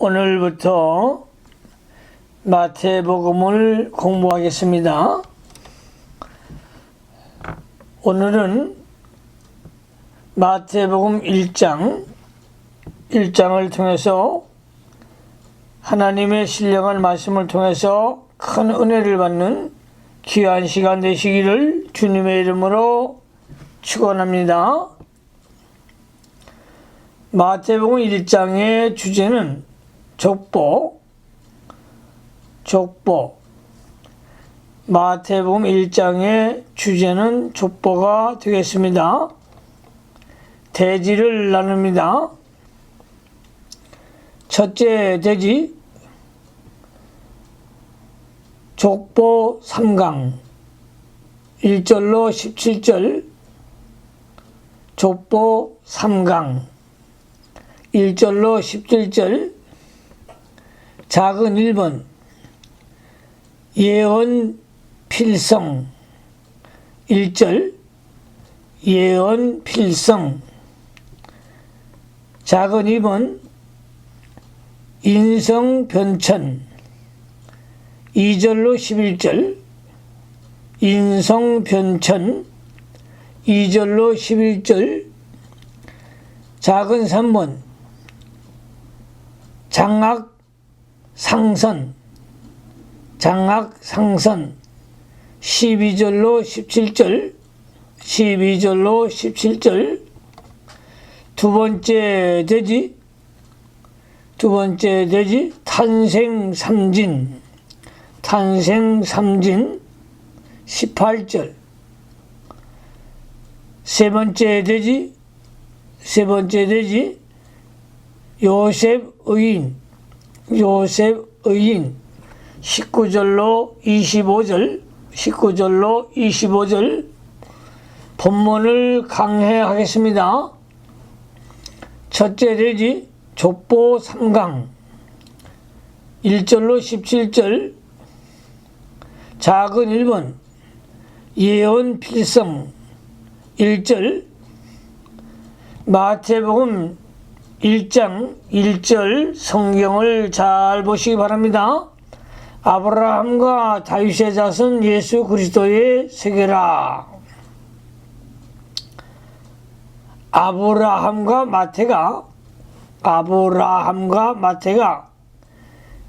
오늘부터 마태복음을 공부하겠습니다. 오늘은 마태복음 1장을 통해서 하나님의 신령한 말씀을 통해서 큰 은혜를 받는 귀한 시간 되시기를 주님의 이름으로 축원합니다. 마태복음 1장의 주제는 족보. 마태복음 1장의 주제는 족보가 되겠습니다. 대지를 나눕니다. 첫째 대지, 족보 3강 1절로 17절, 족보 3강 1절로 17절, 작은 1번, 예언 필성 1절, 예언 필성, 작은 2번, 인성 변천 2절로 11절, 인성 변천 2절로 11절, 작은 3번, 장악 상선 12절로 17절, 두 번째 대지 탄생 삼진 18절, 세 번째 대지 요셉 의인 19절로 25절, 본문을 강해하겠습니다. 첫째 대지 족보 3강 1절로 17절, 작은 1번, 예언 필성 1절, 마태복음 1장 1절 성경을 잘 보시기 바랍니다. 아브라함과 다윗의 자손 예수 그리스도의 세계라. 아브라함과 마태가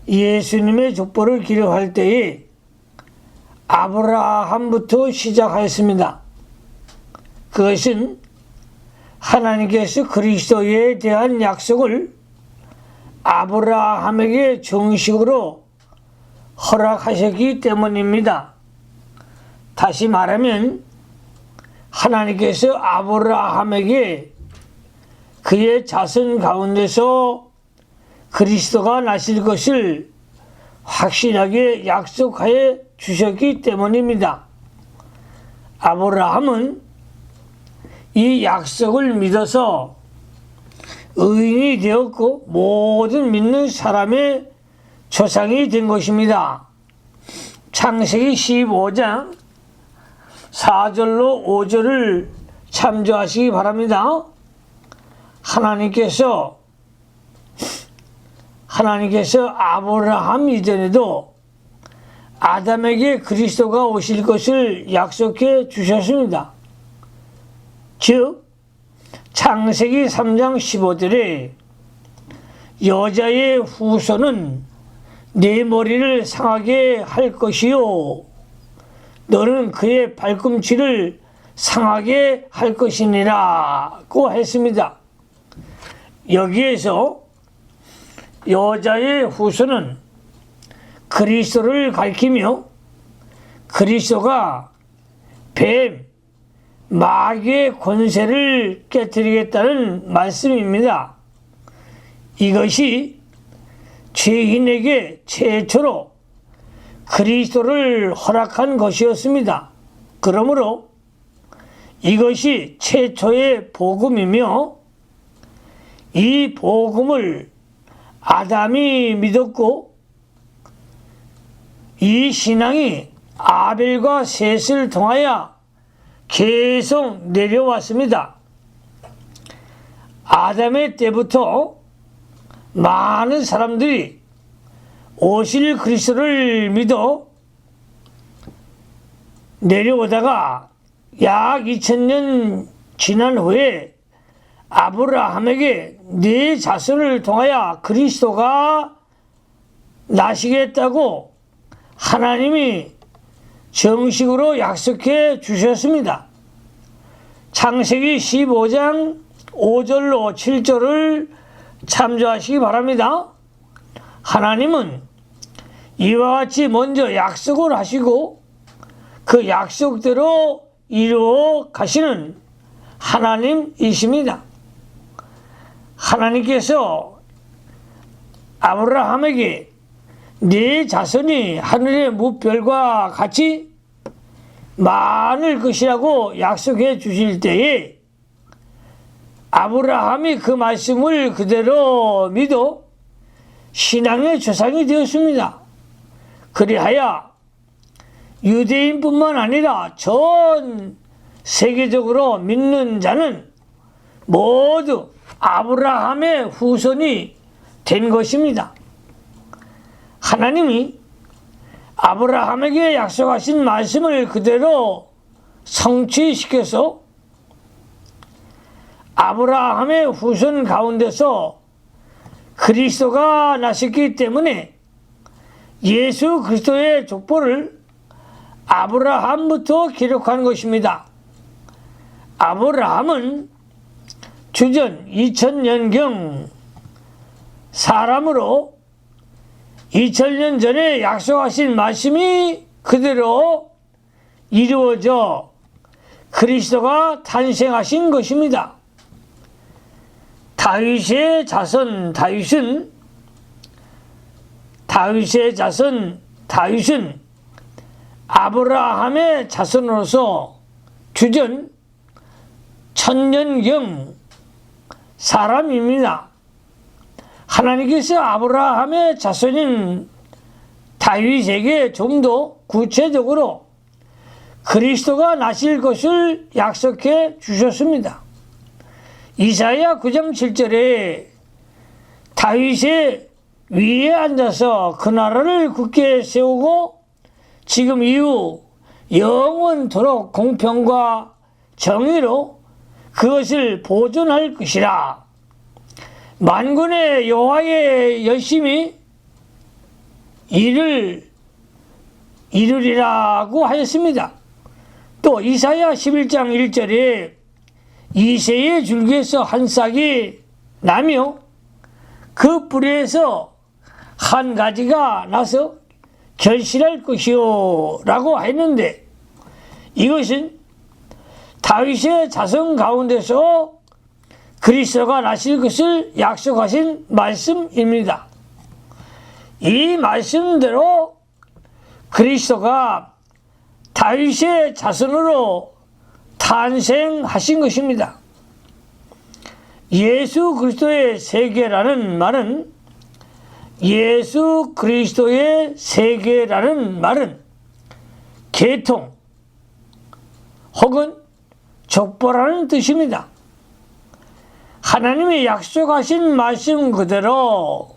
예수님의 족보를 기록할 때에 아브라함부터 시작하였습니다. 그것은 하나님께서 그리스도에 대한 약속을 아브라함에게 정식으로 허락하셨기 때문입니다. 다시 말하면 하나님께서 아브라함에게 그의 자손 가운데서 그리스도가 나실 것을 확실하게 약속하여 주셨기 때문입니다. 아브라함은 이 약속을 믿어서 의인이 되었고 모든 믿는 사람의 조상이 된 것입니다. 창세기 15장 4절로 5절을 참조하시기 바랍니다. 하나님께서 아브라함 이전에도 아담에게 그리스도가 오실 것을 약속해 주셨습니다. 즉 창세기 3장 15절에 여자의 후손은 네 머리를 상하게 할 것이요 너는 그의 발꿈치를 상하게 할 것이니라고 했습니다. 여기에서 여자의 후손은 그리스도를 가리키며 그리스도가 뱀, 마귀의 권세를 깨뜨리겠다는 말씀입니다. 이것이 죄인에게 최초로 그리스도를 허락한 것이었습니다. 그러므로 이것이 최초의 복음이며 이 복음을 아담이 믿었고 이 신앙이 아벨과 셋을 통하여 계속 내려왔습니다. 아담의 때부터 많은 사람들이 오실 그리스도를 믿어 내려오다가 약 2000년 지난 후에 아브라함에게 네 자손을 통하여 그리스도가 나시겠다고 하나님이 정식으로 약속해 주셨습니다. 창세기 15장 5절로 7절을 참조하시기 바랍니다. 하나님은 이와 같이 먼저 약속을 하시고 그 약속대로 이루어 가시는 하나님이십니다. 하나님께서 아브라함에게 네 자손이 하늘의 무별과 같이 많을 것이라고 약속해 주실 때에 아브라함이 그 말씀을 그대로 믿어 신앙의 조상이 되었습니다. 그리하여 유대인뿐만 아니라 전 세계적으로 믿는 자는 모두 아브라함의 후손이 된 것입니다. 하나님이 아브라함에게 약속하신 말씀을 그대로 성취시켜서 아브라함의 후손 가운데서 그리스도가 나셨기 때문에 예수 그리스도의 족보를 아브라함부터 기록한 것입니다. 아브라함은 주전 2000년경 사람으로 2000년 전에 약속하신 말씀이 그대로 이루어져 그리스도가 탄생하신 것입니다. 다윗의 자손 다윗은 아브라함의 자손으로서 주전 1000년경 사람입니다. 하나님께서 아브라함의 자손인 다윗에게 좀 더 구체적으로 그리스도가 나실 것을 약속해 주셨습니다. 이사야 9장 7절에 다윗의 위에 앉아서 그 나라를 굳게 세우고 지금 이후 영원토록 공평과 정의로 그것을 보존할 것이라. 만군의 여호와의 열심히 일을 이루리라고 하였습니다. 또 이사야 11장 1절에 이새의 줄기에서 한 싹이 나며 그 뿌리에서 한 가지가 나서 결실할 것이요 라고 했는데, 이것은 다윗의 자손 가운데서 그리스도가 나실 것을 약속하신 말씀입니다. 이 말씀대로 그리스도가 다윗의 자손으로 탄생하신 것입니다. 예수 그리스도의 세계라는 말은 계통 혹은 족보라는 뜻입니다. 하나님이 약속하신 말씀 그대로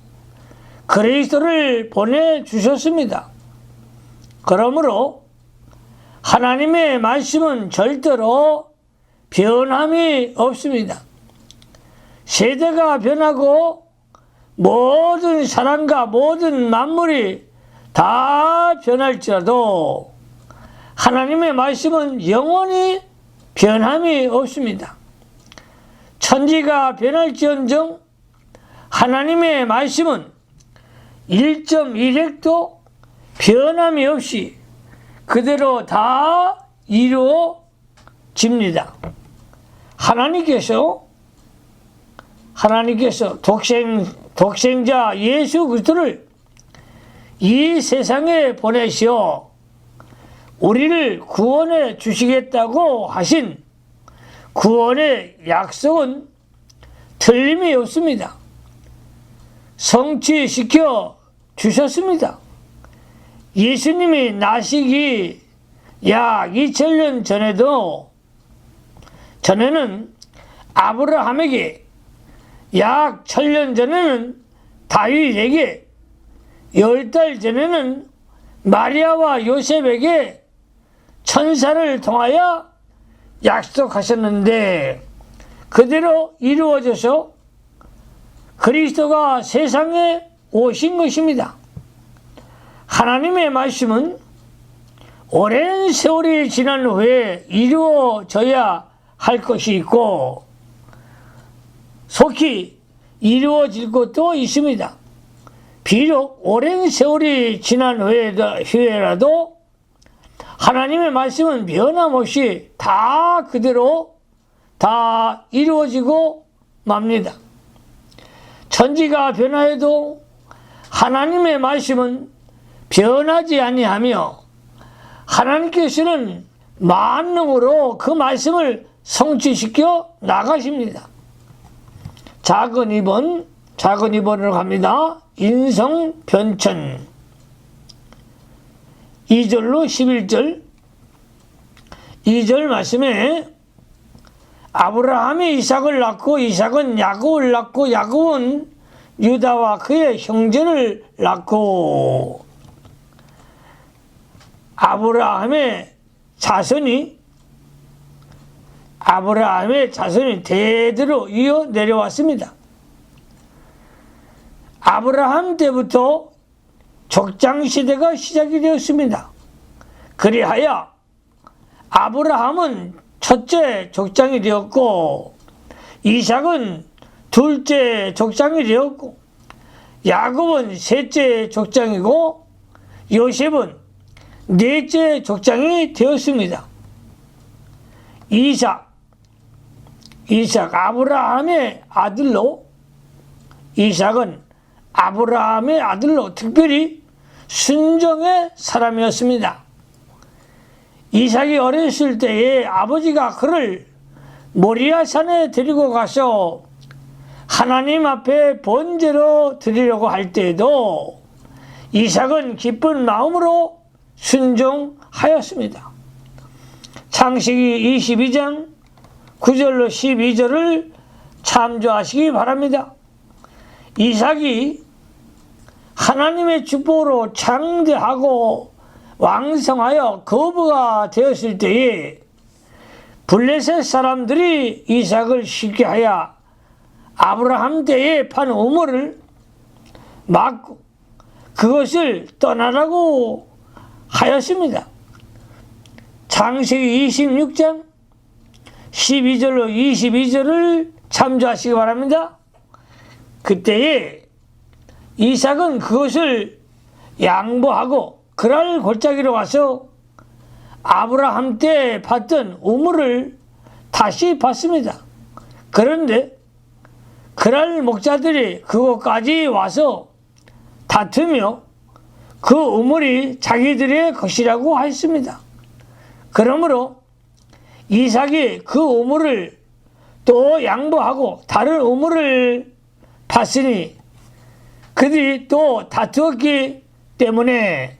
그리스도를 보내주셨습니다. 그러므로 하나님의 말씀은 절대로 변함이 없습니다. 세대가 변하고 모든 사람과 모든 만물이 다 변할지라도 하나님의 말씀은 영원히 변함이 없습니다. 천지가 변할지언정 하나님의 말씀은 1.1획도 변함이 없이 그대로 다 이루어집니다. 하나님께서 독생자 예수 그리스도를 이 세상에 보내시어 우리를 구원해 주시겠다고 하신 구원의 약속은 틀림이 없습니다. 성취시켜 주셨습니다. 예수님이 나시기 약 2000년 전에는 아브라함에게 약 1000년 전에는 다윗에게 10달 전에는 마리아와 요셉에게 천사를 통하여 약속하셨는데 그대로 이루어져서 그리스도가 세상에 오신 것입니다. 하나님의 말씀은 오랜 세월이 지난 후에 이루어져야 할 것이 있고 속히 이루어질 것도 있습니다. 비록 오랜 세월이 지난 후에라도 하나님의 말씀은 변함없이 다 그대로 다 이루어지고 맙니다. 천지가 변화해도 하나님의 말씀은 변하지 아니하며 하나님께서는 만능으로 그 말씀을 성취시켜 나가십니다. 작은 2번으로 갑니다. 인성 변천 2절로 11절 2절 말씀에 아브라함이 이삭을 낳고 이삭은 야곱을 낳고 야곱은 유다와 그의 형제를 낳고 아브라함의 자손이 대대로 이어 내려왔습니다. 아브라함 때부터 족장시대가 시작이 되었습니다. 그리하여 아브라함은 첫째 족장이 되었고 이삭은 둘째 족장이 되었고 야곱은 셋째 족장이고 요셉은 넷째 족장이 되었습니다. 이삭 아브라함의 아들로 이삭은 아브라함의 아들로 특별히 순종의 사람이었습니다. 이삭이 어렸을 때에 아버지가 그를 모리아산에 데리고 가서 하나님 앞에 번제로 드리려고 할 때에도 이삭은 기쁜 마음으로 순종하였습니다. 창세기 22장 9절로 12절을 참조하시기 바랍니다. 이삭이 하나님의 축복으로 장대하고 왕성하여 거부가 되었을 때에 블레셋 사람들이 이삭을 쉽게 하여 아브라함 때에 판 우물을 막고 그것을 떠나라고 하였습니다. 창세기 26장 12절로 22절을 참조하시기 바랍니다. 그때에 이삭은 그것을 양보하고 그랄 골짜기로 와서 아브라함 때 봤던 우물을 다시 봤습니다. 그런데 그랄 목자들이 그곳까지 와서 다투며 그 우물이 자기들의 것이라고 했습니다. 그러므로 이삭이 그 우물을 또 양보하고 다른 우물을 봤으니 그들이 또 다투었기 때문에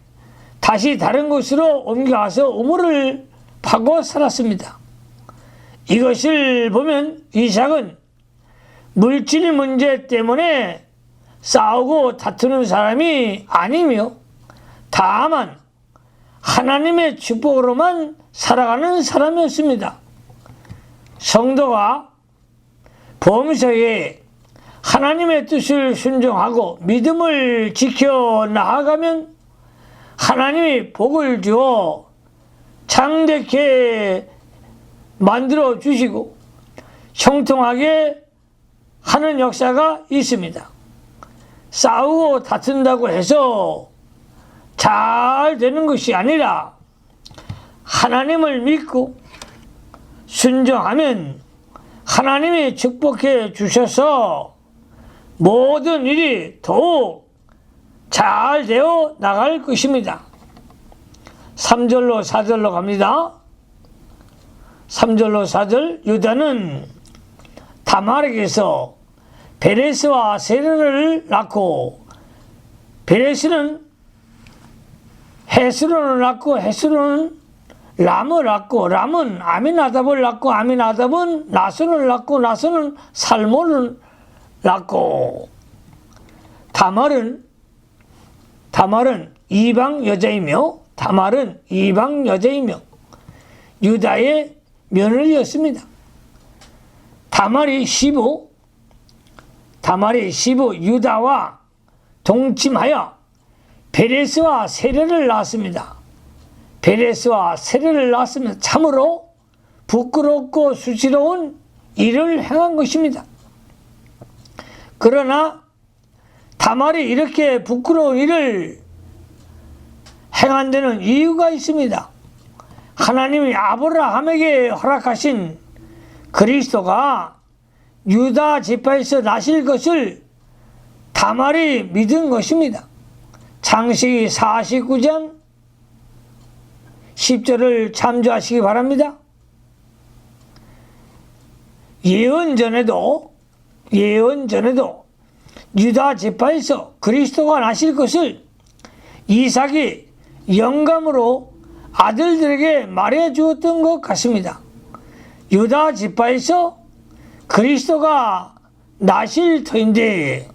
다시 다른 곳으로 옮겨가서 우물을 파고 살았습니다. 이것을 보면 이삭은 물질 문제 때문에 싸우고 다투는 사람이 아니며 다만 하나님의 축복으로만 살아가는 사람이었습니다. 성도가 범서에 하나님의 뜻을 순종하고 믿음을 지켜 나아가면 하나님이 복을 주어 창대케 만들어 주시고 형통하게 하는 역사가 있습니다. 싸우고 다툰다고 해서 잘 되는 것이 아니라 하나님을 믿고 순종하면 하나님이 축복해 주셔서 모든 일이 더욱 잘 되어 나갈 것입니다. 3절로 4절로 갑니다. 3절로 4절 유다는 다말에게서 베레스와 세르를 낳고 베레스는 헤스론을 낳고 헤스론은 람을 낳고 람은 아미나답을 낳고 아미나답은 나손을 낳고 나손은 살몬을 낳고 다말은 이방 여자이며 유다의 며느리였습니다. 다말이 시부 유다와 동침하여 베레스와 세레를 낳았습니다. 참으로 부끄럽고 수치로운 일을 행한 것입니다. 그러나 다말이 이렇게 부끄러운 일을 행한 데는 이유가 있습니다. 하나님이 아브라함에게 허락하신 그리스도가 유다 지파에서 나실 것을 다말이 믿은 것입니다. 창세기 49장 10절을 참조하시기 바랍니다. 예언 전에도 유다 지파에서 그리스도가 나실 것을 이삭이 영감으로 아들들에게 말해 주었던 것 같습니다. 유다 지파에서 그리스도가 나실 터인데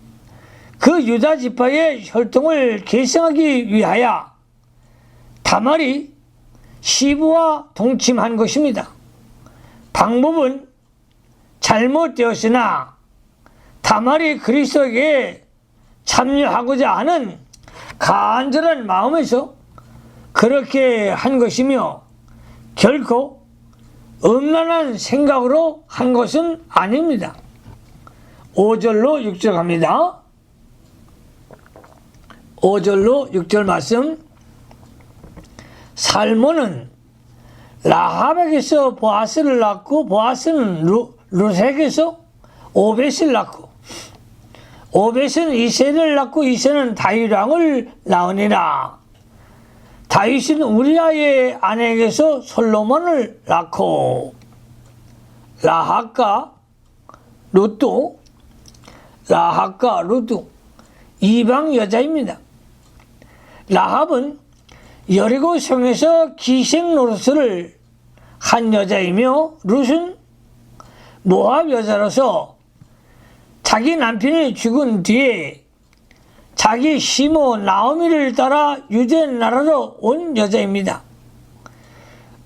그 유다 지파의 혈통을 계승하기 위하여 다말이 시부와 동침한 것입니다. 방법은 잘못되었으나 다말이 그리스도에게 참여하고자 하는 간절한 마음에서 그렇게 한 것이며 결코 음란한 생각으로 한 것은 아닙니다. 5절로 6절 갑니다. 5절로 6절 말씀. 살몬은 라합에게서 보아스를 낳고 보아스는 루색에서 오벳을 낳고 오벳은 이새를 낳고 이새는 다윗 왕을 낳으니라. 다윗은 우리아의 아내에게서 솔로몬을 낳고 라합과 루트 이방 여자입니다. 라합은 여리고 성에서 기생 노릇을 한 여자이며 룻은 모압 여자로서 자기 남편이 죽은 뒤에 자기 시모 나오미를 따라 유대 나라로 온 여자입니다.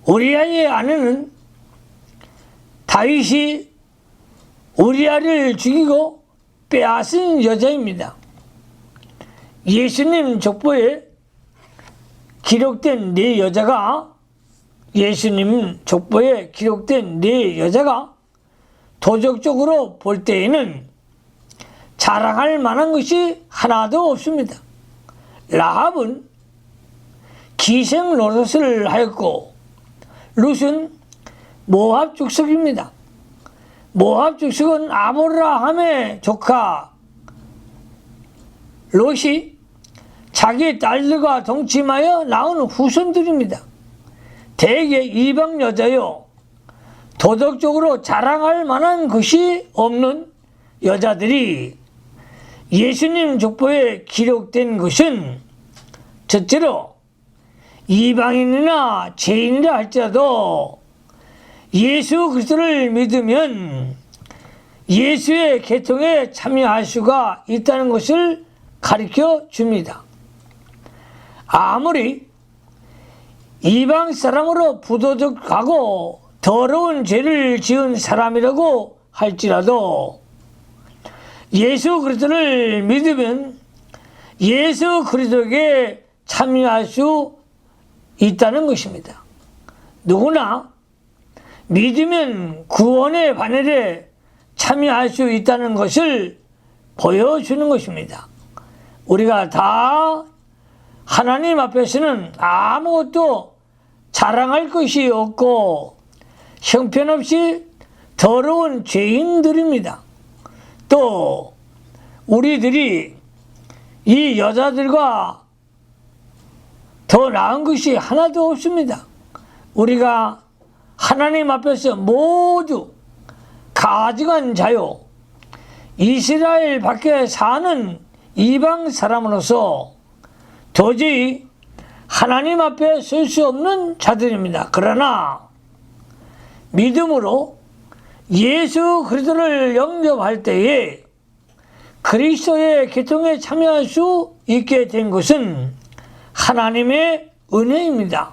우리아의 아내는 다윗이 우리아를 죽이고 빼앗은 여자입니다. 예수님 족보에 기록된 네 여자가 도덕적으로 볼 때에는 자랑할 만한 것이 하나도 없습니다. 라합은 기생 노릇을 하였고 룻은 모압 족속입니다. 모압 족속은 아브라함의 조카 롯이 자기 딸들과 동침하여 낳은 후손들입니다. 대개 이방 여자요 도덕적으로 자랑할 만한 것이 없는 여자들이 예수님 족보에 기록된 것은 첫째로 이방인이나 죄인이라 할지라도 예수 그리스도를 믿으면 예수의 계통에 참여할 수가 있다는 것을 가르쳐 줍니다. 아무리 이방 사람으로 부도덕하고 더러운 죄를 지은 사람이라고 할지라도 예수 그리스도를 믿으면 예수 그리스도에게 참여할 수 있다는 것입니다. 누구나 믿으면 구원의 바늘에 참여할 수 있다는 것을 보여주는 것입니다. 우리가 다 하나님 앞에서는 아무것도 자랑할 것이 없고 형편없이 더러운 죄인들입니다. 또 우리들이 이 여자들과 더 나은 것이 하나도 없습니다. 우리가 하나님 앞에서 모두 가증한 자요 이스라엘 밖에 사는 이방 사람으로서 도저히 하나님 앞에 설 수 없는 자들입니다. 그러나 믿음으로 예수 그리스도를 영접할 때에 그리스도의 계통에 참여할 수 있게 된 것은 하나님의 은혜입니다.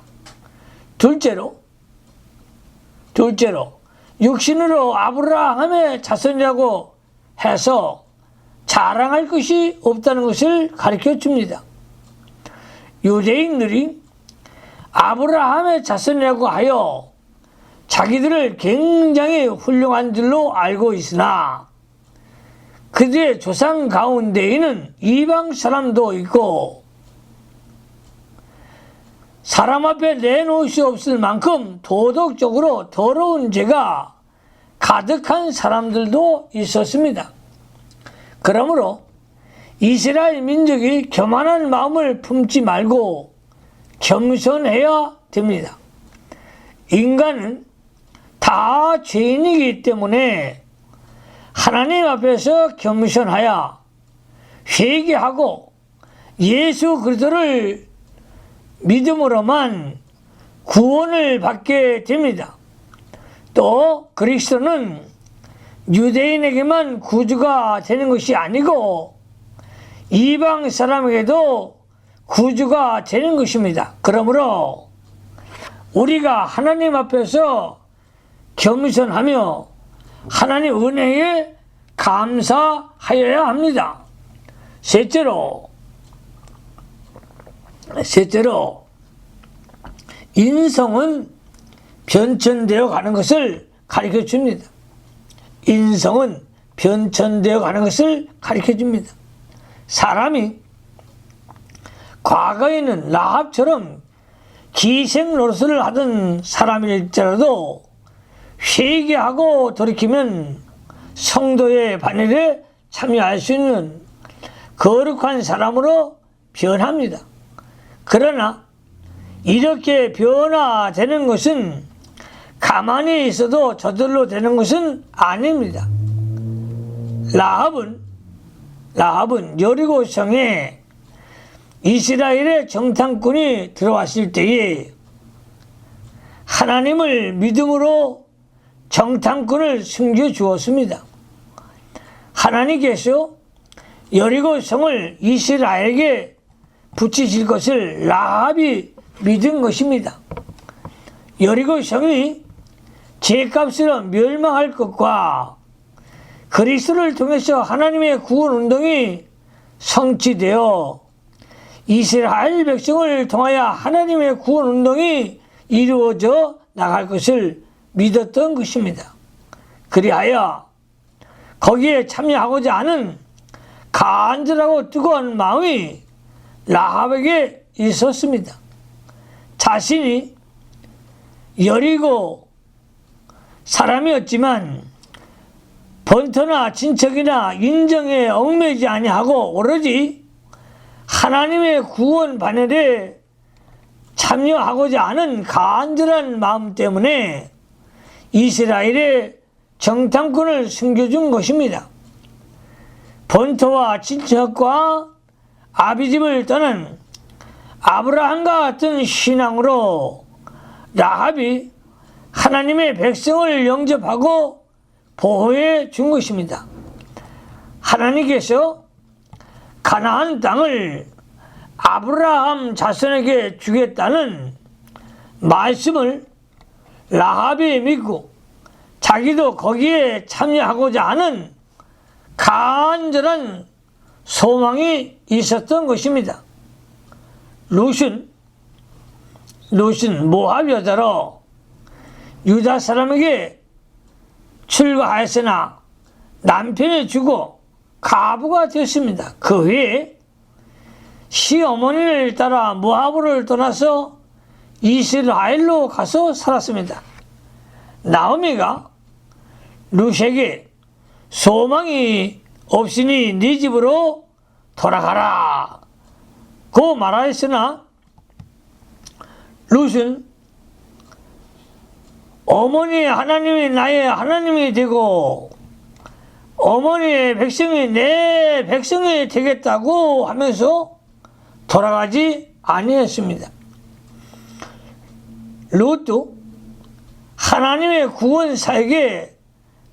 둘째로 육신으로 아브라함의 자손이라고 해서 자랑할 것이 없다는 것을 가르쳐 줍니다. 유대인들이 아브라함의 자손이라고 하여 자기들을 굉장히 훌륭한 줄로 알고 있으나 그들의 조상 가운데에는 이방 사람도 있고 사람 앞에 내놓을 수 없을 만큼 도덕적으로 더러운 죄가 가득한 사람들도 있었습니다. 그러므로 이스라엘 민족이 교만한 마음을 품지 말고 겸손해야 됩니다. 인간은 다 죄인이기 때문에 하나님 앞에서 겸손하여 회개하고 예수 그리스도를 믿음으로만 구원을 받게 됩니다. 또 그리스도는 유대인에게만 구주가 되는 것이 아니고 이방 사람에게도 구주가 되는 것입니다. 그러므로 우리가 하나님 앞에서 겸손하며 하나님 은혜에 감사하여야 합니다. 셋째로 인성은 변천되어 가는 것을 가르쳐 줍니다. 인성은 변천되어 가는 것을 가르쳐 줍니다. 사람이 과거에는 라합처럼 기생 노릇을 하던 사람일지라도 회개하고 돌이키면 성도의 반열에 참여할 수 있는 거룩한 사람으로 변합니다. 그러나 이렇게 변화되는 것은 가만히 있어도 저절로 되는 것은 아닙니다. 라합은 여리고성에 이스라엘의 정탐꾼이 들어왔을 때에 하나님을 믿음으로 정탐꾼을 숨겨주었습니다. 하나님께서 여리고성을 이스라엘에게 붙이실 것을 라합이 믿은 것입니다. 여리고성이 죄값으로 멸망할 것과 그리스도를 통해서 하나님의 구원 운동이 성취되어 이스라엘 백성을 통하여 하나님의 구원 운동이 이루어져 나갈 것을 믿었던 것입니다. 그리하여 거기에 참여하고자 하는 간절하고 뜨거운 마음이 라합에게 있었습니다. 자신이 여리고 사람이었지만 번터나 친척이나 인정에 얽매이지 아니하고 오로지 하나님의 구원 반열에 참여하고자 하는 간절한 마음 때문에 이스라엘의 정탐꾼을 숨겨준 것입니다. 번터와 친척과 아비집을 떠난 아브라함과 같은 신앙으로 라합이 하나님의 백성을 영접하고 보호해 준 것입니다. 하나님께서 가나안 땅을 아브라함 자손에게 주겠다는 말씀을 라합이 믿고 자기도 거기에 참여하고자 하는 간절한 소망이 있었던 것입니다. 룻은 모압 여자로 유다 사람에게 출가하였으나 남편을 주고 가부가 되었습니다. 그 후에 시어머니를 따라 모압을 떠나서 이스라엘로 가서 살았습니다. 나오미가 룻에게 소망이 없으니 네 집으로 돌아가라 고 말하였으나 룻은 어머니의 하나님이 나의 하나님이 되고 어머니의 백성이 내 백성이 되겠다고 하면서 돌아가지 아니했습니다. 룻도 하나님의 구원 사역에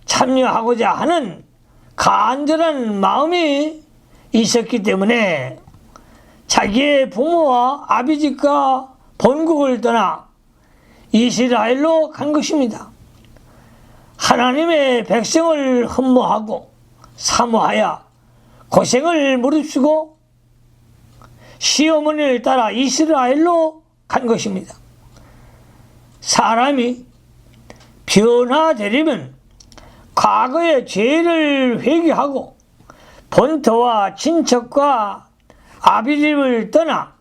참여하고자 하는 간절한 마음이 있었기 때문에 자기의 부모와 아비집과 본국을 떠나 이스라엘로 간 것입니다. 하나님의 백성을 흠모하고 사모하여 고생을 무릅쓰고 시어머니를 따라 이스라엘로 간 것입니다. 사람이 변화되려면 과거의 죄를 회개하고 본토와 친척과 아비집을 떠나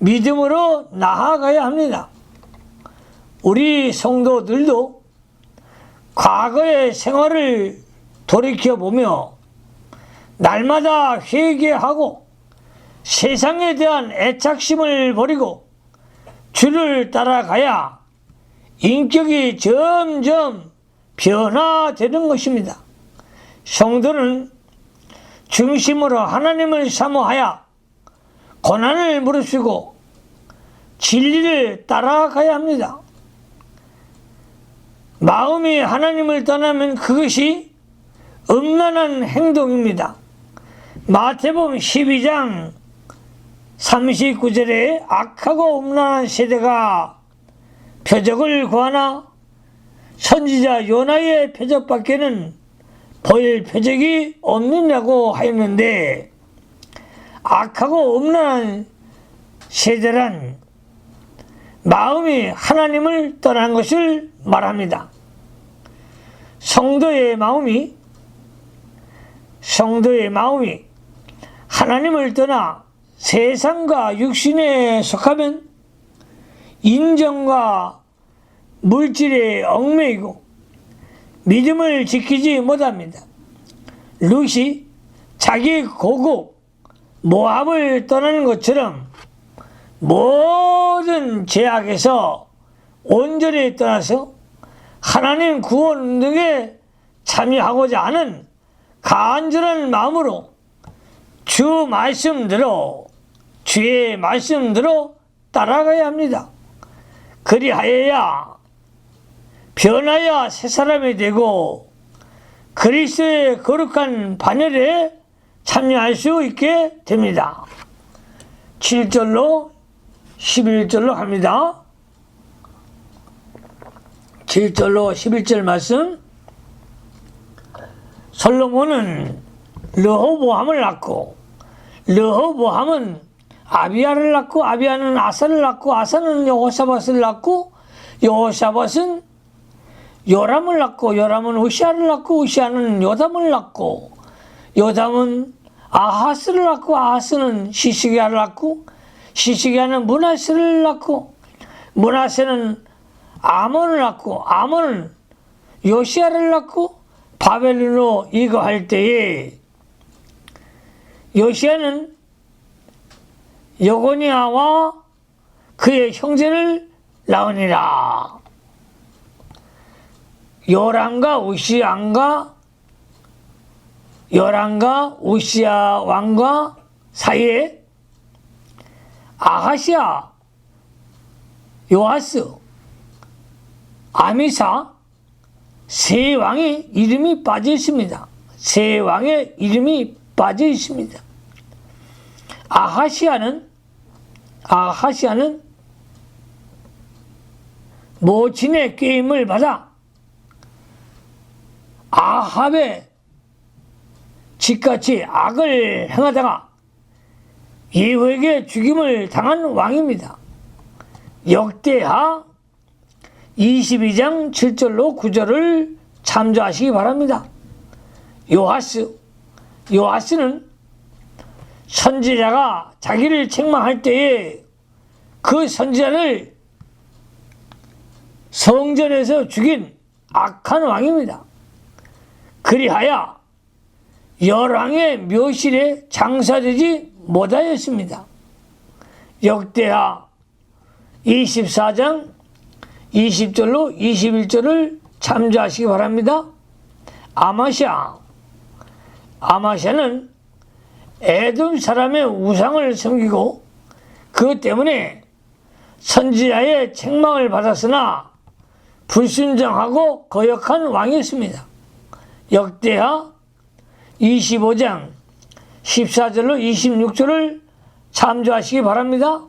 믿음으로 나아가야 합니다. 우리 성도들도 과거의 생활을 돌이켜보며 날마다 회개하고 세상에 대한 애착심을 버리고 주를 따라가야 인격이 점점 변화되는 것입니다. 성도는 중심으로 하나님을 사모하여 고난을 무릅쓰고 진리를 따라가야 합니다. 마음이 하나님을 떠나면 그것이 음란한 행동입니다. 마태복음 12장 39절에 악하고 음란한 세대가 표적을 구하나 선지자 요나의 표적밖에는 보일 표적이 없느냐고 하였는데, 악하고 음란한 세대란 마음이 하나님을 떠난 것을 말합니다. 성도의 마음이 하나님을 떠나 세상과 육신에 속하면 인정과 물질에 얽매이고 믿음을 지키지 못합니다. 룻이 자기 고국 모압을 떠나는 것처럼 모든 죄악에서 온전히 떠나서 하나님 구원 운동에 참여하고자 하는 간절한 마음으로 주 말씀대로, 주의 말씀대로 따라가야 합니다. 그리하여야 변하여 새 사람이 되고 그리스도의 거룩한 반열에 참여할 수 있게 됩니다. 7절로 11절로 합니다. 7절로 11절 말씀. 솔로몬은 르호보암을 낳고 르호보암은 아비야를 낳고 아비야는 아사를 낳고 아사는 여호사밧을 낳고 여호사밧은 요람을 낳고 요람은 우시아를 낳고 우시아는 요담을 낳고 요담은 아하스를 낳고 아하스는 시시기야를 낳고 시시기야는 므낫세를 낳고 므낫세는 아몬을 낳고 아몬은 요시아를 낳고 바벨론으로 이거할 때에 요시아는 여고니아와 그의 형제를 낳으니라. 요람과 우시아 왕과 사이에 아하시아, 요아스, 아미사 세 왕의 이름이 빠져 있습니다. 세 왕의 이름이 빠져 있습니다. 아하시아는 모친의 꾀임을 받아 아합의 짓같이 악을 행하다가 예후에게 죽임을 당한 왕입니다. 역대하 22장 7절로 9절을 참조하시기 바랍니다. 요아스는 선지자가 자기를 책망할 때에 그 선지자를 성전에서 죽인 악한 왕입니다. 그리하여 열왕의 묘실에 장사되지 못하였습니다. 역대하 24장 20절로 21절을 참조하시기 바랍니다. 아마샤는 에돔 사람의 우상을 섬기고 그것 때문에 선지자의 책망을 받았으나 불순종하고 거역한 왕이었습니다. 역대하 25장 14절로 26절을 참조하시기 바랍니다.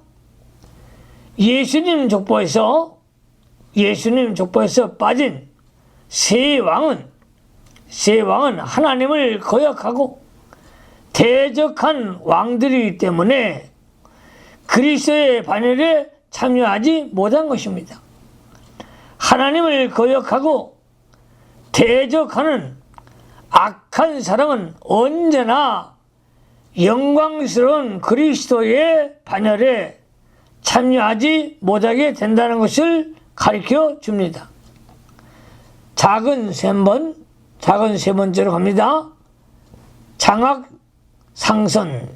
예수님 족보에서 빠진 세 왕은 하나님을 거역하고 대적한 왕들이기 때문에 그리스도의 반열에 참여하지 못한 것입니다. 하나님을 거역하고 대적하는 악한 사람은 언제나 영광스러운 그리스도의 반열에 참여하지 못하게 된다는 것을 가르쳐 줍니다. 작은 세 번째로 갑니다. 장악상선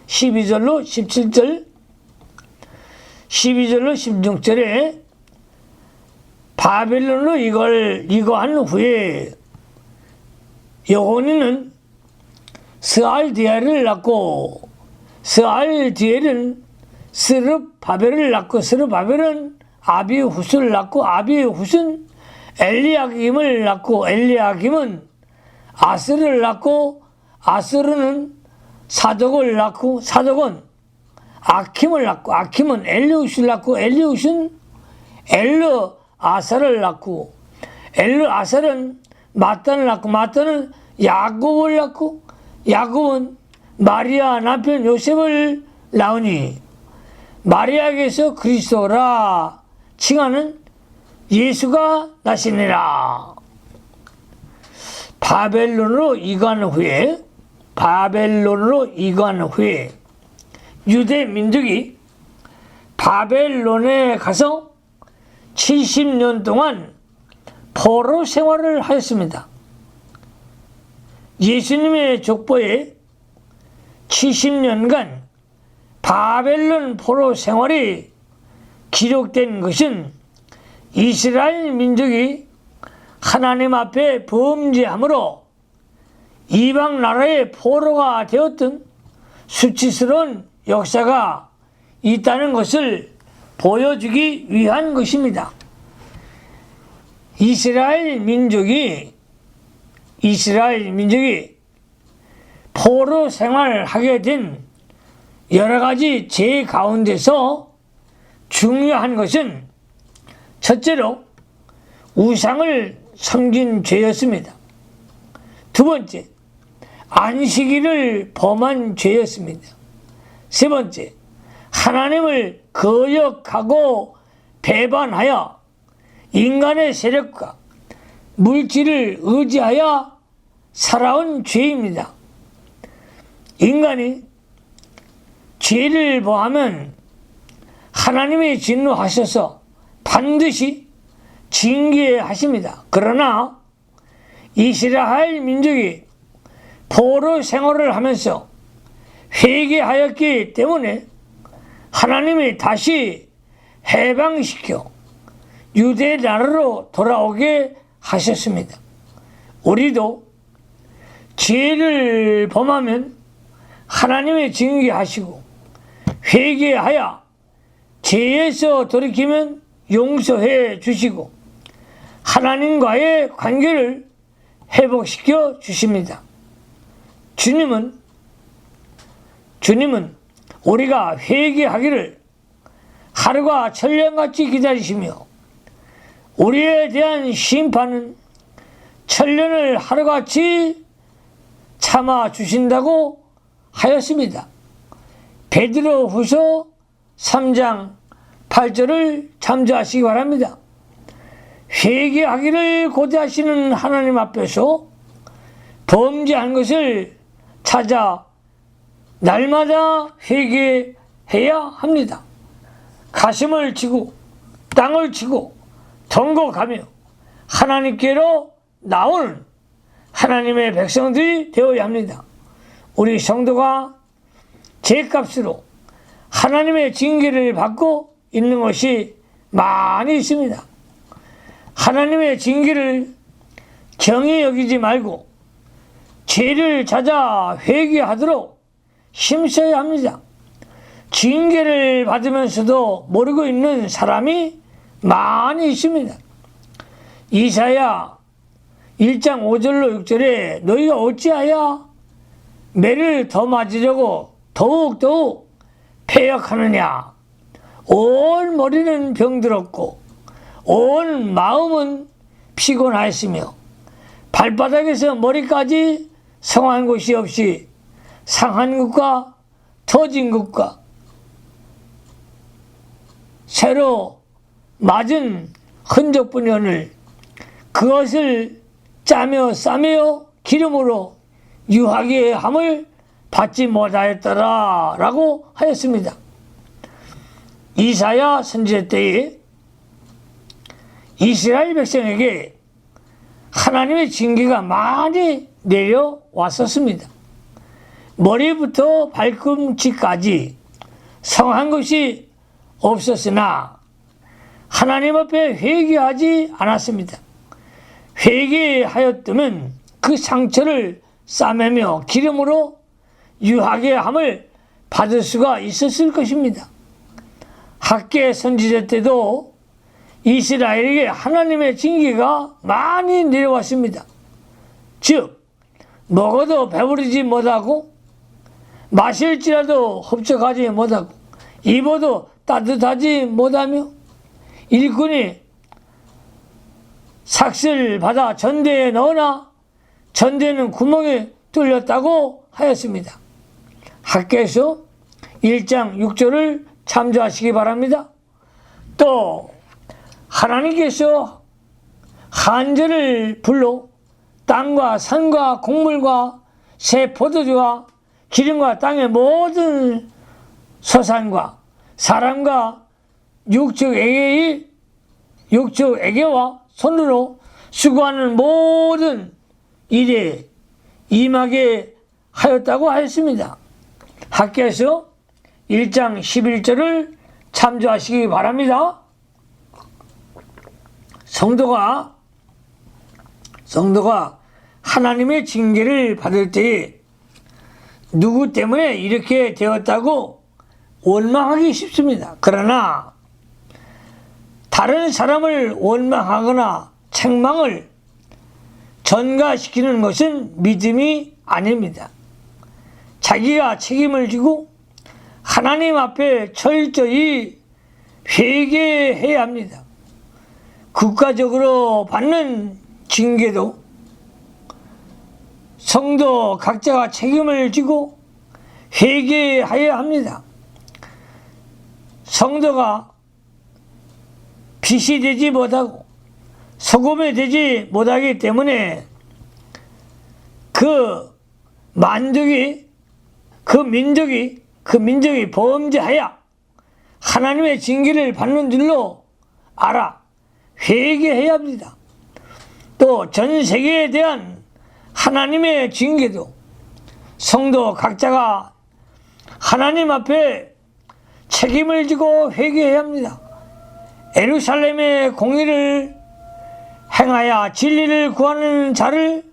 12절로 17절 16절에 바벨론으로 이거한 후에 여호니는 스알디엘을 낳고 스알디엘은 스룹바벨을 낳고 스룹바벨은 아비후스를 낳고 아비후스는 엘리야김을 낳고 엘리야김은 아스를 낳고 아스르는 사독을 낳고 사독은 아킴을 낳고 아킴은 엘리우스를 낳고 엘리우스는 엘르아사를 낳고 엘르아사는 마탄을 낳고 마탄은 야곱을 낳고 야곱은 마리아 남편 요셉을 낳으니 마리아에게서 그리스도라 칭하는 예수가 나시니라. 바벨론으로 이관 후에 유대 민족이 바벨론에 가서 70년 동안 포로 생활을 하였습니다. 예수님의 족보에 70년간 바벨론 포로 생활이 기록된 것은 이스라엘 민족이 하나님 앞에 범죄함으로 이방 나라의 포로가 되었던 수치스러운 역사가 있다는 것을 보여주기 위한 것입니다. 이스라엘 민족이 포로 생활하게 된 여러 가지 죄 가운데서 중요한 것은 첫째로 우상을 섬긴 죄였습니다. 두 번째, 안식일을 범한 죄였습니다. 세 번째, 하나님을 거역하고 배반하여 인간의 세력과 물질을 의지하여 살아온 죄입니다. 인간이 죄를 범하면 하나님이 진노하셔서 반드시 징계하십니다. 그러나 이스라엘 민족이 포로 생활을 하면서 회개하였기 때문에 하나님이 다시 해방시켜 유대 나라로 돌아오게 하셨습니다. 우리도 죄를 범하면 하나님이 징계하시고 회개하여 죄에서 돌이키면 용서해 주시고 하나님과의 관계를 회복시켜 주십니다. 주님은 우리가 회개하기를 하루가 천년같이 기다리시며 우리에 대한 심판은 천년을 하루같이 참아 주신다고 하였습니다. 베드로후서 3장 8절을 참조하시기 바랍니다. 회개하기를 고대하시는 하나님 앞에서 범죄한 것을 찾아 날마다 회개해야 합니다. 가슴을 치고 땅을 치고 통곡하며 하나님께로 나오는 하나님의 백성들이 되어야 합니다. 우리 성도가 죄값으로 하나님의 징계를 받고 있는 것이 많이 있습니다. 하나님의 징계를 경히 여기지 말고 죄를 찾아 회개하도록 힘써야 합니다. 징계를 받으면서도 모르고 있는 사람이 많이 있습니다. 이사야 1장 5절로 6절에 너희가 어찌하여 매를 더 맞으려고 더욱더욱 패역하느냐. 온 머리는 병들었고 온 마음은 피곤하였으며 발바닥에서 머리까지 성한 곳이 없이 상한 것과 터진 것과 새로 맞은 흔적뿐이오늘 그것을 짜며 싸매어 기름으로 유하게 함을 받지 못하였더라 라고 하였습니다. 이사야 선지자 때에 이스라엘 백성에게 하나님의 징계가 많이 내려왔었습니다. 머리부터 발꿈치까지 성한 것이 없었으나 하나님 앞에 회개하지 않았습니다. 회개하였다면 그 상처를 싸매며 기름으로 유하게 함을 받을 수가 있었을 것입니다. 학개 선지자 때도 이스라엘에게 하나님의 징계가 많이 내려왔습니다. 즉 먹어도 배부르지 못하고 마실지라도 흡족하지 못하고 입어도 따뜻하지 못하며 일꾼이 삭슬 받아 전대에 넣으나 전대는 구멍에 뚫렸다고 하였습니다. 학개서 1장 6절을 참조하시기 바랍니다. 또 하나님께서 한절을 불러 땅과 산과 곡물과 새 포도주와 기름과 땅의 모든 소산과 사람과 육축에게와 손으로 수고하는 모든 일에 임하게 하였다고 하였습니다. 학개서 1장 11절을 참조하시기 바랍니다. 성도가 하나님의 징계를 받을 때에 누구 때문에 이렇게 되었다고 원망하기 쉽습니다. 그러나 다른 사람을 원망하거나 책망을 전가시키는 것은 믿음이 아닙니다. 자기가 책임을 지고 하나님 앞에 철저히 회개해야 합니다. 국가적으로 받는 징계도 성도 각자가 책임을 지고 회개해야 합니다. 성도가 빛이 되지 못하고 소금이 되지 못하기 때문에 그 민족이 범죄하여 하나님의 징계를 받는 줄로 알아 회개해야 합니다. 또 전 세계에 대한 하나님의 징계도 성도 각자가 하나님 앞에 책임을 지고 회개해야 합니다. 예루살렘의 공의를 행하여 진리를 구하는 자를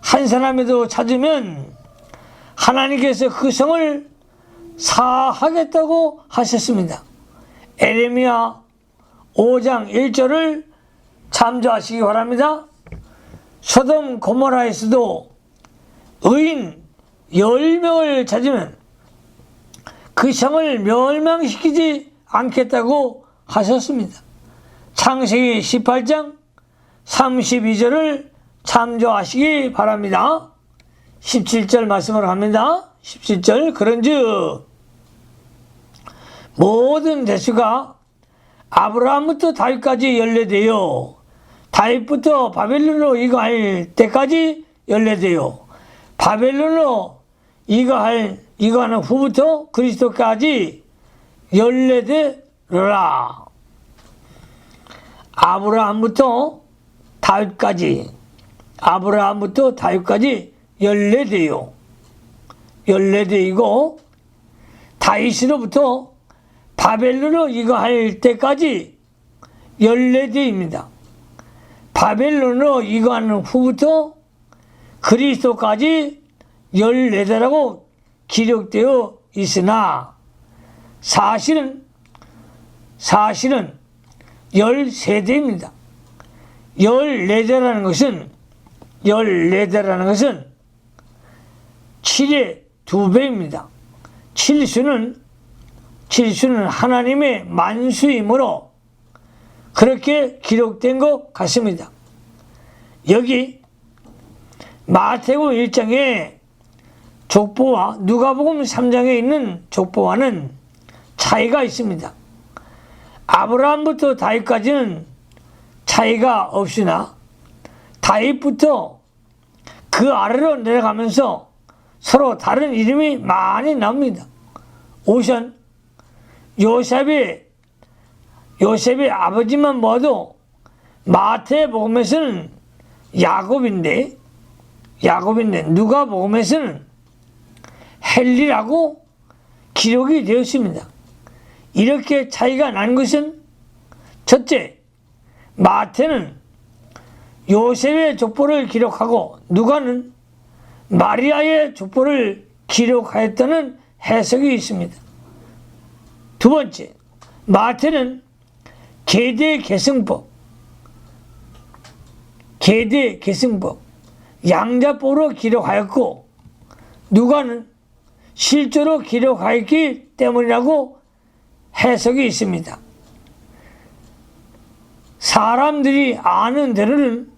한 사람에도 찾으면 하나님께서 그 성을 사하겠다고 하셨습니다. 에레미야 5장 1절을 참조하시기 바랍니다. 소돔 고모라에서도 의인 10명을 찾으면 그 성을 멸망시키지 않겠다고 하셨습니다. 창세기 18장 32절을 참조하시기 바랍니다. 17절 말씀을 합니다. 17절 그런즉 모든 대수가 아브라함부터 다윗까지 연례되어 다윗부터 바벨론으로 이거할 때까지 연례되어 바벨론으로 이거하는 후부터 그리스도까지 연례되리라. 아브라함부터 다윗까지 연례되이고 다윗으로부터 바벨론으로 이거할 때까지 연례되입니다. 바벨론으로 이거하는 후부터 그리스도까지 14대라고 기록되어 있으나 사실은 13대입니다. 14대라는 것은 14대라는 것은 7의 2배입니다. 7수는 하나님의 만수이므로 그렇게 기록된 것 같습니다. 여기 마태복음 1장에 족보와 누가복음 3장에 있는 족보와는 차이가 있습니다. 아브라함부터 다윗까지는 차이가 없으나 다윗부터 그 아래로 내려가면서 서로 다른 이름이 많이 나옵니다. 우선 요셉의 아버지만 봐도 마태복음에서는 야곱인데 누가복음에서는 헬리라고 기록이 되었습니다. 이렇게 차이가 난 것은 첫째, 마태는 요셉의 족보를 기록하고 누가는 마리아의 족보를 기록하였다는 해석이 있습니다. 두 번째, 마태는 계대 계승법, 양자법으로 기록하였고 누가는 실제로 기록하였기 때문이라고 해석이 있습니다. 사람들이 아는 대로는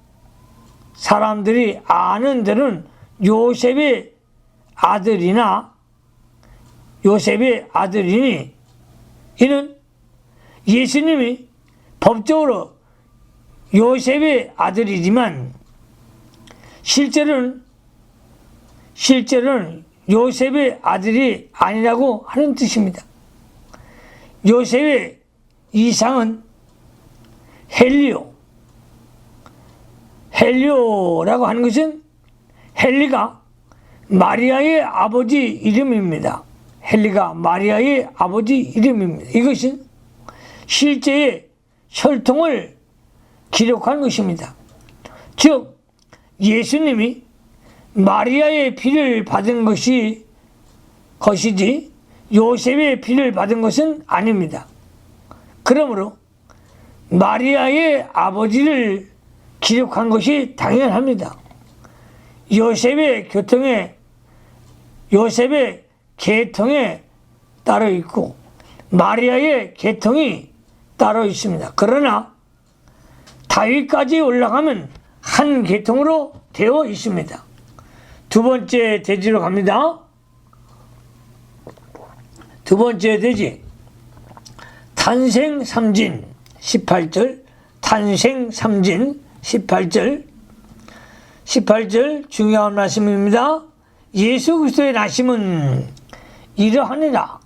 요셉의 아들이니 이는 예수님이 법적으로 요셉의 아들이지만 실제로는 요셉의 아들이 아니라고 하는 뜻입니다. 요셉의 이상은 헬리오라고 하는 것은 헬리가 마리아의 아버지 이름입니다. 이것은 실제의 혈통을 기록한 것입니다. 즉 예수님이 마리아의 피를 받은 것이지 요셉의 피를 받은 것은 아닙니다. 그러므로 마리아의 아버지를 기록한 것이 당연합니다. 요셉의 계통에 따로 있고 마리아의 계통이 따로 있습니다. 그러나 다윗까지 올라가면 한 계통으로 되어 있습니다. 두 번째 대지로 갑니다. 두 번째 대지, 탄생 3진 18절, 탄생 3진 18절 중요한 말씀입니다. 예수 그리스도의 나심은 이러하니라.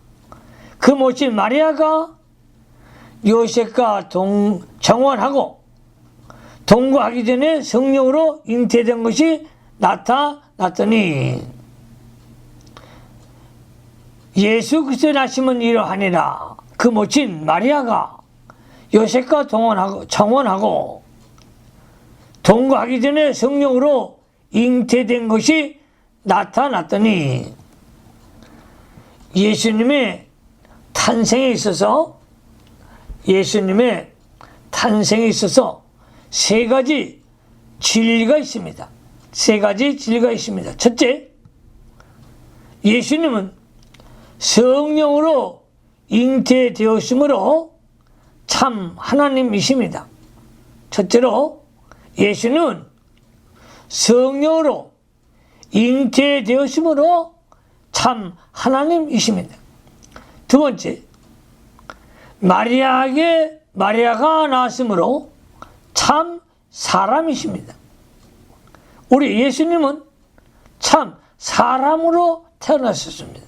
그 모친 마리아가 요셉과 정원하고 동거하기 전에 성령으로 잉태된 것이 나타났더니 예수 그리스도의 나심은 이러하니라. 그 모친 마리아가 요셉과 정원하고 동거하기 전에 성령으로 잉태된 것이 나타났더니 예수님의 탄생에 있어서 세 가지 진리가 있습니다. 첫째, 예수님은 성령으로 잉태되었으므로 참 하나님이십니다. 첫째로 예수는 성령으로 잉태되었으므로 참 하나님이십니다. 두 번째, 마리아가 낳았으므로 참 사람이십니다. 우리 예수님은 참 사람으로 태어나셨습니다.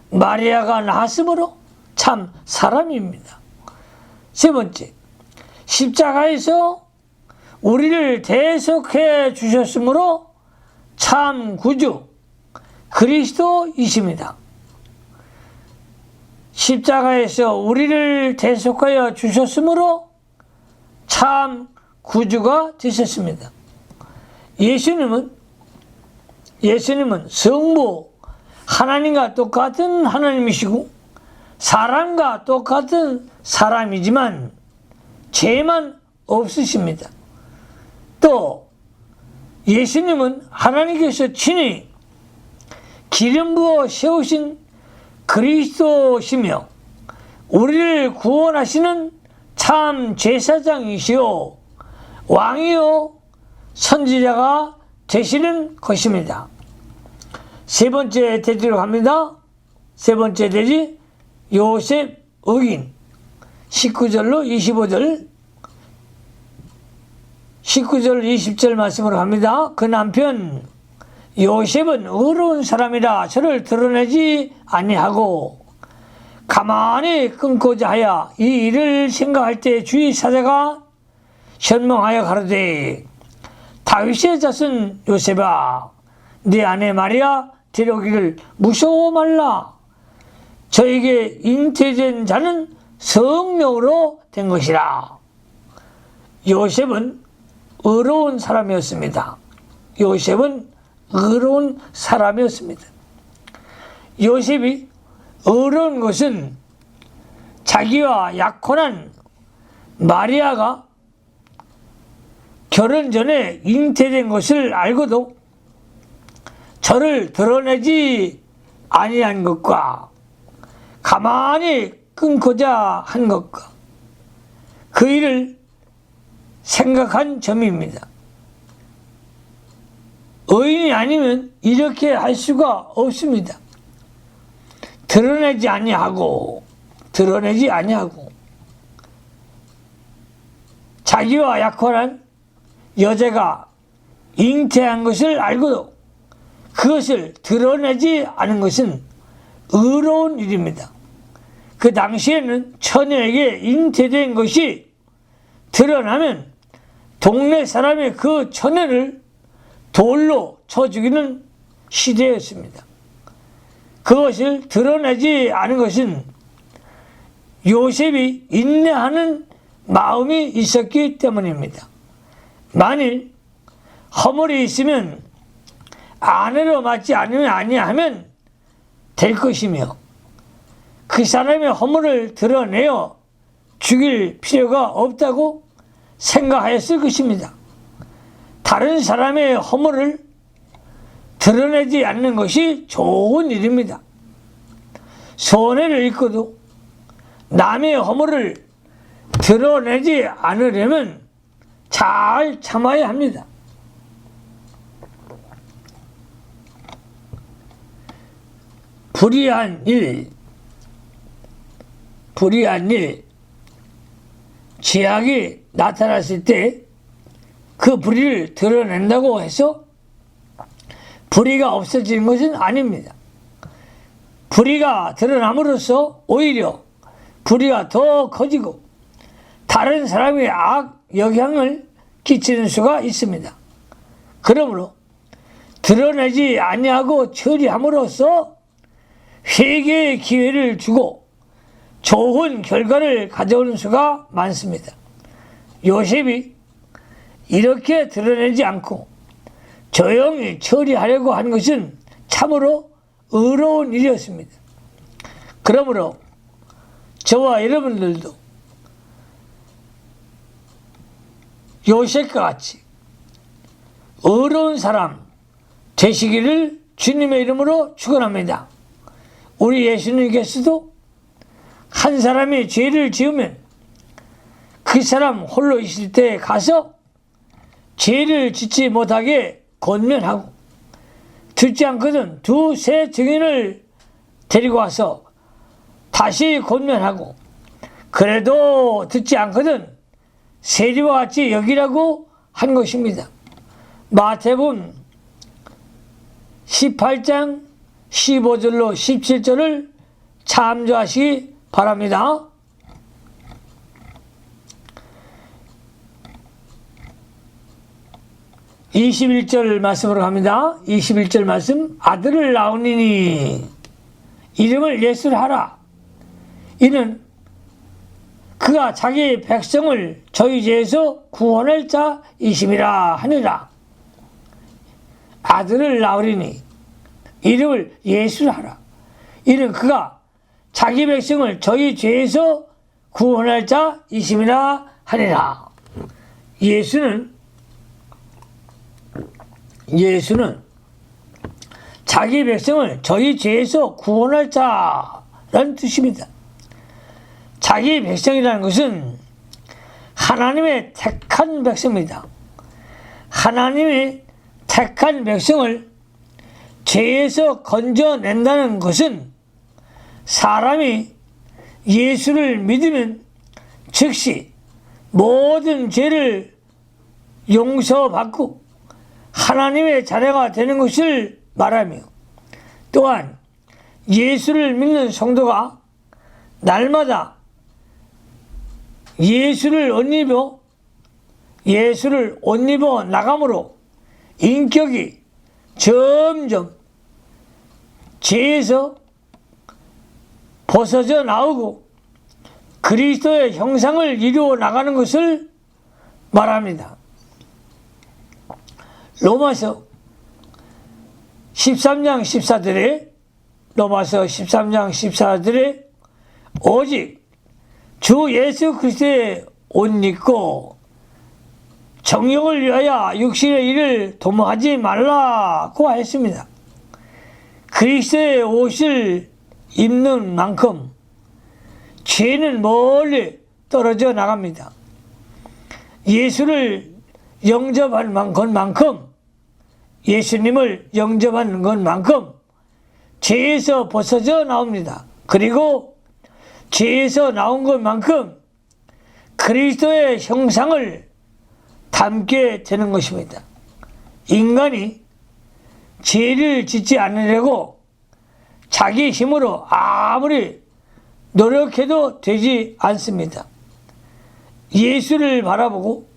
마리아가 낳았으므로 참 사람입니다. 세 번째, 십자가에서 우리를 대속해 주셨으므로 참 구주 그리스도이십니다. 십자가에서 우리를 대속하여 주셨으므로 참 구주가 되셨습니다. 예수님은 성부 하나님과 똑같은 하나님이시고 사람과 똑같은 사람이지만 죄만 없으십니다. 또 예수님은 하나님께서 친히 기름 부어 세우신 그리스도시며 우리를 구원하시는 참 제사장이시요 왕이요 선지자가 되시는 것입니다. 세 번째 대지로 갑니다. 세 번째 대지 요셉 의인 19절로 25절 19절 20절 말씀으로 갑니다. 그 남편 요셉은 의로운 사람이라 저를 드러내지 아니하고 가만히 끊고자 하여 이 일을 생각할 때 주의 사자가 현몽하여 가로되 다윗의 자손 요셉아 네 아내 마리아 데려오기를 무서워 말라. 저에게 잉태된 자는 성령으로 된 것이라. 요셉은 의로운 사람이었습니다. 요셉은 의로운 사람이었습니다. 요셉이 의로운 것은 자기와 약혼한 마리아가 결혼 전에 잉태된 것을 알고도 저를 드러내지 아니한 것과 가만히 끊고자 한 것과 그 일을 생각한 점입니다. 의인이 아니면 이렇게 할 수가 없습니다. 드러내지 아니하고 자기와 약혼한 여자가 잉태한 것을 알고도 그것을 드러내지 않은 것은 의로운 일입니다. 그 당시에는 처녀에게 잉태된 것이 드러나면 동네 사람이 그 처녀를 돌로 쳐 죽이는 시대였습니다. 그것을 드러내지 않은 것은 요셉이 인내하는 마음이 있었기 때문입니다. 만일 허물이 있으면 아내로 맞지 않으면 아니하면 될 것이며 그 사람의 허물을 드러내어 죽일 필요가 없다고 생각하였을 것입니다. 다른 사람의 허물을 드러내지 않는 것이 좋은 일입니다. 손해를 입고도 남의 허물을 드러내지 않으려면 잘 참아야 합니다. 불의한 일, 죄악이 나타났을 때 그 불의를 드러낸다고 해서 불의가 없어지는 것은 아닙니다. 불의가 드러남으로써 오히려 불의가 더 커지고 다른 사람의 악 영향을 끼치는 수가 있습니다. 그러므로 드러내지 아니하고 처리함으로써 회개의 기회를 주고 좋은 결과를 가져오는 수가 많습니다. 요셉이 이렇게 드러내지 않고 조용히 처리하려고 한 것은 참으로 의로운 일이었습니다. 그러므로 저와 여러분들도 요셉과 같이 의로운 사람 되시기를 주님의 이름으로 축원합니다. 우리 예수님께서도 한 사람이 죄를 지으면 그 사람 홀로 있을 때 가서 죄를 짓지 못하게 권면하고 듣지 않거든 두세 증인을 데리고 와서 다시 권면하고 그래도 듣지 않거든 세리와 같이 여기라고 한 것입니다. 마태복음 18장 15절로 17절을 참조하시기 바랍니다. 21절 말씀으로 갑니다. 21절 말씀. 아들을 낳으니 이름을 예수를 하라. 이는 그가 자기 백성을 저희 죄에서 구원할 자이심이라 하니라. 아들을 낳으리니 이름을 예수를 하라. 이는 그가 자기 백성을 저희 죄에서 구원할 자이심이라 하니라. 예수는 예수는 자기 백성을 저희 죄에서 구원할 자라는 뜻입니다. 자기 백성이라는 것은 하나님의 택한 백성입니다. 하나님의 택한 백성을 죄에서 건져낸다는 것은 사람이 예수를 믿으면 즉시 모든 죄를 용서받고 하나님의 자녀가 되는 것을 말하며, 또한 예수를 믿는 성도가 날마다 예수를 옷 입어 나감으로 인격이 점점 죄에서 벗어져 나오고 그리스도의 형상을 이루어 나가는 것을 말합니다. 로마서 13장 14절에 오직 주 예수 그리스도의 옷 입고 정욕을 위하여 육신의 일을 도모하지 말라고 했습니다. 그리스도의 옷을 입는 만큼 죄는 멀리 떨어져 나갑니다. 예수를 영접하는 것만큼, 예수님을 영접하는 것만큼 죄에서 벗어져 나옵니다. 그리고 죄에서 나온 것만큼 그리스도의 형상을 담게 되는 것입니다. 인간이 죄를 짓지 않으려고 자기 힘으로 아무리 노력해도 되지 않습니다. 예수를 바라보고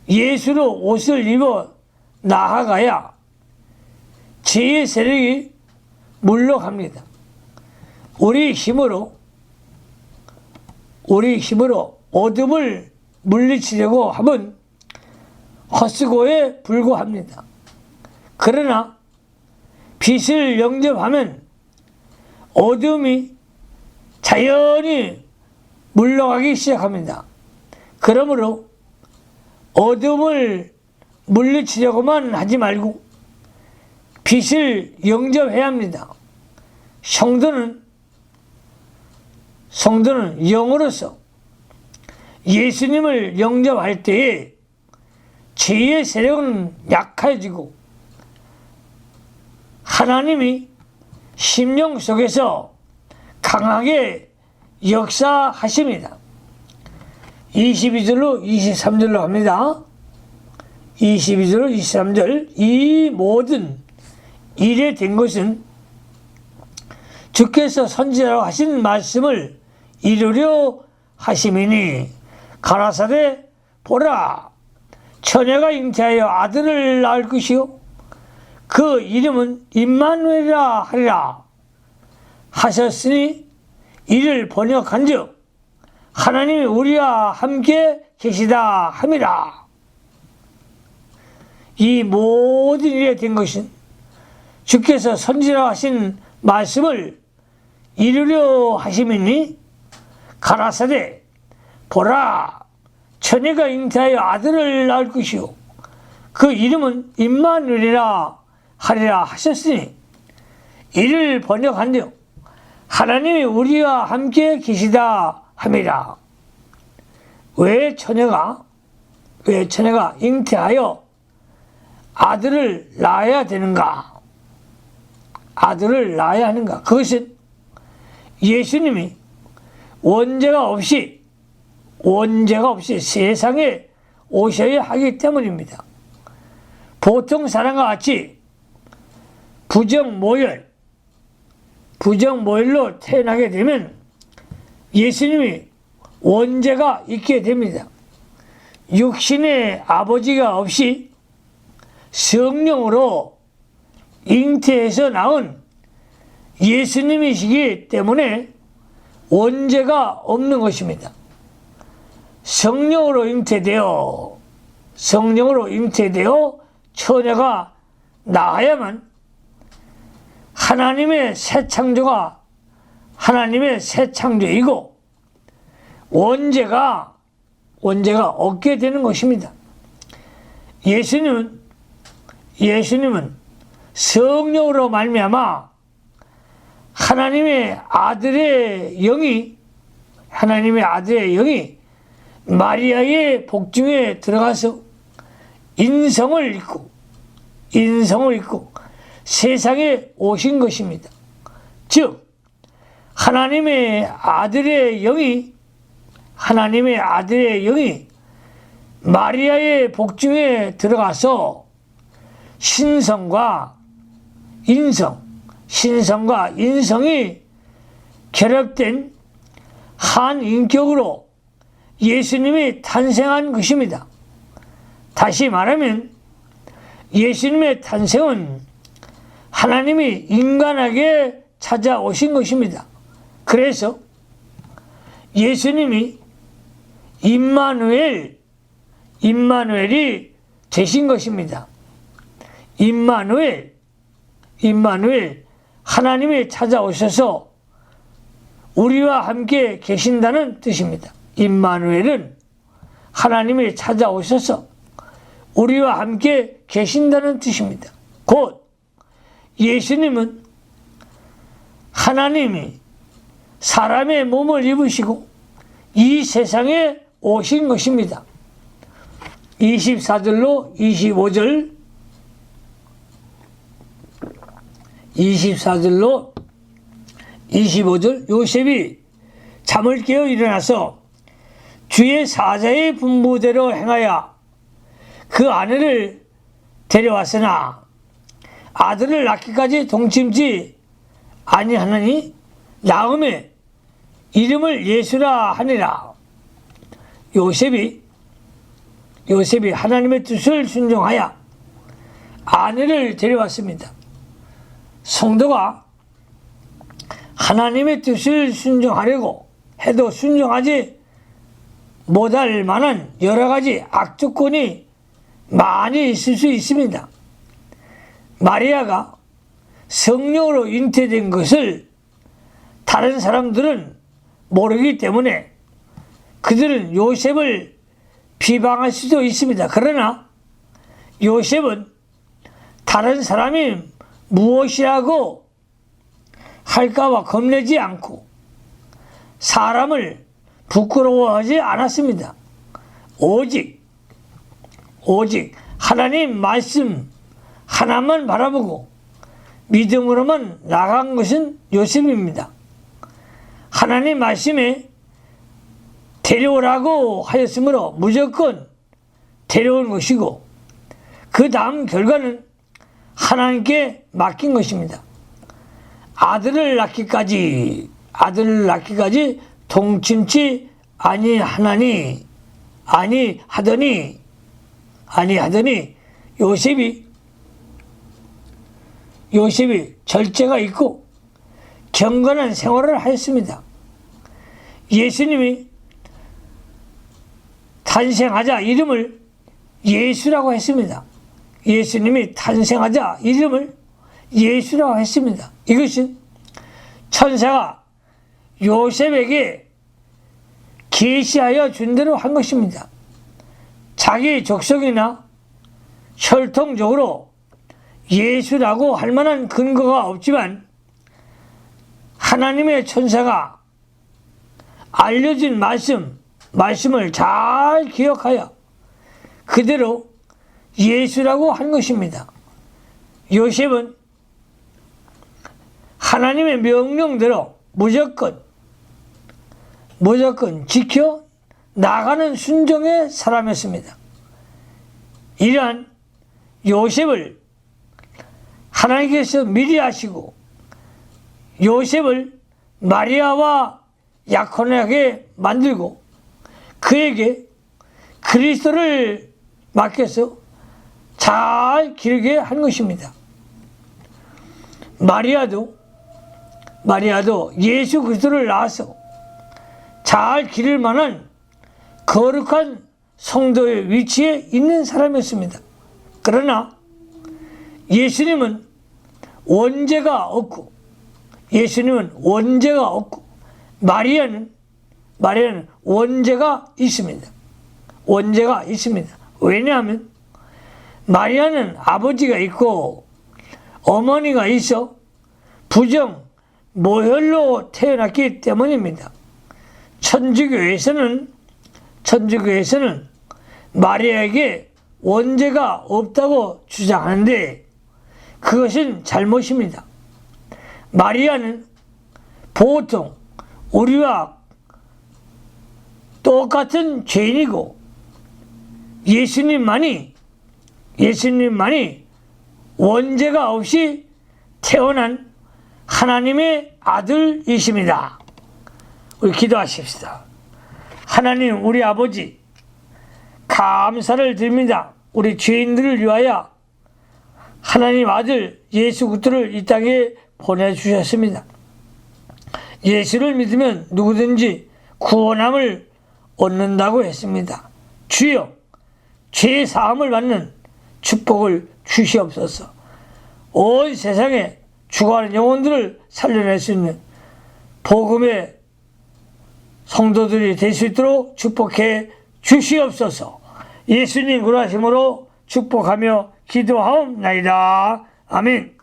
예수로 옷을 입어 나아가야 죄의 세력이 물러갑니다. 우리 힘으로 어둠을 물리치려고 하면 헛수고에 불과합니다. 그러나 빛을 영접하면 어둠이 자연히 물러가기 시작합니다. 그러므로 어둠을 물리치려고만 하지 말고 빛을 영접해야 합니다. 성도는 영으로서 예수님을 영접할 때에 죄의 세력은 약해지고 하나님이 심령 속에서 강하게 역사하십니다. 22절로 23절로 합니다. 22절로 23절. 이 모든 일에 된 것은 주께서 선지자라고 하신 말씀을 이루려 하심이니, 가라사대 보라, 처녀가 잉태하여 아들을 낳을 것이요 그 이름은 임마누엘이라 하리라 하셨으니, 이를 번역한즉 하나님이 우리와 함께 계시다 함이라. 이 모든 일에 된 것은 주께서 선지자라고 하신 말씀을 이루려 하심이니, 가라사대 보라, 처녀가 잉태하여 아들을 낳을 것이요 그 이름은 임마누엘이라 하리라 하셨으니, 이를 번역한즉 하나님이 우리와 함께 계시다 함이라. 왜 처녀가 잉태하여 아들을 낳아야 되는가? 아들을 낳아야 하는가? 그것은 예수님이 원죄가 없이 세상에 오셔야 하기 때문입니다. 보통 사람과 같이 부정모혈로 태어나게 되면 예수님이 원죄가 있게 됩니다. 육신의 아버지가 없이 성령으로 잉태해서 낳은 예수님이시기 때문에 원죄가 없는 것입니다. 성령으로 잉태되어 처녀가 낳아야만 하나님의 새 창조이고 원죄가 없게 되는 것입니다. 예수님은 예수님은 성령으로 말미암아 하나님의 아들의 영이 마리아의 복중에 들어가서 인성을 입고 세상에 오신 것입니다. 즉 하나님의 아들의 영이 마리아의 복중에 들어가서 신성과 인성이 결합된 한 인격으로 예수님이 탄생한 것입니다. 다시 말하면 예수님의 탄생은 하나님이 인간에게 찾아오신 것입니다. 그래서 예수님이 임마누엘이 되신 것입니다. 임마누엘, 하나님이 찾아오셔서 우리와 함께 계신다는 뜻입니다. 임마누엘은 하나님이 찾아오셔서 우리와 함께 계신다는 뜻입니다. 곧 예수님은 하나님이 사람의 몸을 입으시고 이 세상에 오신 것입니다. 24절로 25절 요셉이 잠을 깨어 일어나서 주의 사자의 분부대로 행하여 그 아내를 데려왔으나 아들을 낳기까지 동침지 아니하느니 나음에 이름을 예수라 하니라. 요셉이 하나님의 뜻을 순종하여 아내를 데려왔습니다. 성도가 하나님의 뜻을 순종하려고 해도 순종하지 못할 만한 여러 가지 악조건이 많이 있을 수 있습니다. 마리아가 성령으로 잉태된 것을 다른 사람들은 모르기 때문에 그들은 요셉을 비방할 수도 있습니다. 그러나 요셉은 다른 사람이 무엇이라고 할까봐 겁내지 않고 사람을 부끄러워하지 않았습니다. 오직 하나님 말씀 하나만 바라보고 믿음으로만 나간 것은 요셉입니다. 하나님 말씀에 데려오라고 하였으므로 무조건 데려온 것이고 그 다음 결과는 하나님께 맡긴 것입니다. 아들을 낳기까지 동침치 아니하더니 요셉이 절제가 있고 경건한 생활을 하였습니다. 예수님이 탄생하자 이름을 예수라고 했습니다. 예수님이 탄생하자 이름을 예수라고 했습니다. 이것은 천사가 요셉에게 계시하여 준 대로 한 것입니다. 자기 족속이나 혈통적으로 예수라고 할 만한 근거가 없지만 하나님의 천사가 알려진 말씀을 잘 기억하여 그대로 예수라고 한 것입니다. 요셉은 하나님의 명령대로 무조건 지켜 나가는 순종의 사람이었습니다. 이러한 요셉을 하나님께서 미리 아시고 요셉을 마리아와 약혼하게 만들고 그에게 그리스도를 맡겨서 잘 기르게 한 것입니다. 마리아도 예수 그리스도를 낳아서 잘 기를 만한 거룩한 성도의 위치에 있는 사람이었습니다. 그러나 예수님은 원죄가 없고 마리아는 원죄가 있습니다. 왜냐하면 마리아는 아버지가 있고 어머니가 있어 부정 모혈로 태어났기 때문입니다. 천주교에서는 마리아에게 원죄가 없다고 주장하는데 그것은 잘못입니다. 마리아는 보통 우리와 똑같은 죄인이고 예수님만이 원죄가 없이 태어난 하나님의 아들이십니다. 우리 기도하십시다. 하나님 우리 아버지 감사를 드립니다. 우리 죄인들을 위하여 하나님 아들 예수 그리스도를 이 땅에 보내주셨습니다. 예수를 믿으면 누구든지 구원함을 얻는다고 했습니다. 주여 죄 사함을 받는 축복을 주시옵소서. 온 세상에 죽어가는 영혼들을 살려낼 수 있는 복음의 성도들이 될 수 있도록 축복해 주시옵소서. 예수님 그러하심으로 축복하며 기도하옵나이다. 아멘.